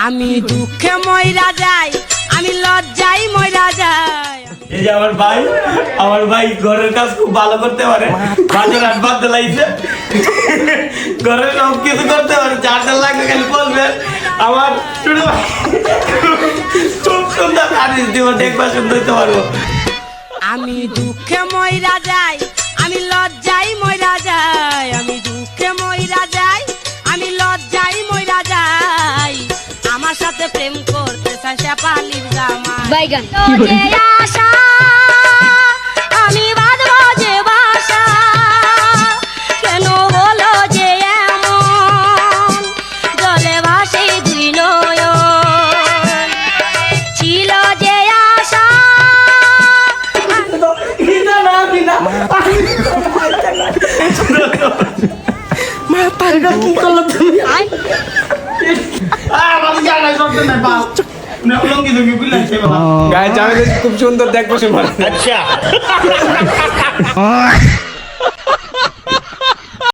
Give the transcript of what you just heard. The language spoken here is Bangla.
আমি দুঃখে মইরা যাই, আমি লজ্জায় মইরা যাই। এই যে আমার ভাই ঘরের কাজ খুব ভালো করতে পারে, ভালো রাত বাঁধতে লাগছে, ঘরের সব কিছু করতে পারে, চার্জার লাগবে খালি বলবে। আমার খুব সুন্দর কাজ দিব, দেখবা সুন্দর হইতে পারবো। আমি দুঃখে মইরা যাই, আমি লজ্জায় মইরা যাই, আমি দুঃখে মইরা যাই, আমি লজ্জায় মইরা যাই। আমার সাথে প্রেম করতে চাই সে পালির জামাই। বাইগান আশা আমি বাঁধবো যে বাসা, কেন হলো যে এমন, জলে ভাসে দুই নয়ন, ছিল যে আশা। কি করলো তুমি? গায়ে জামাই খুব সুন্দর দেখবো সে। আচ্ছা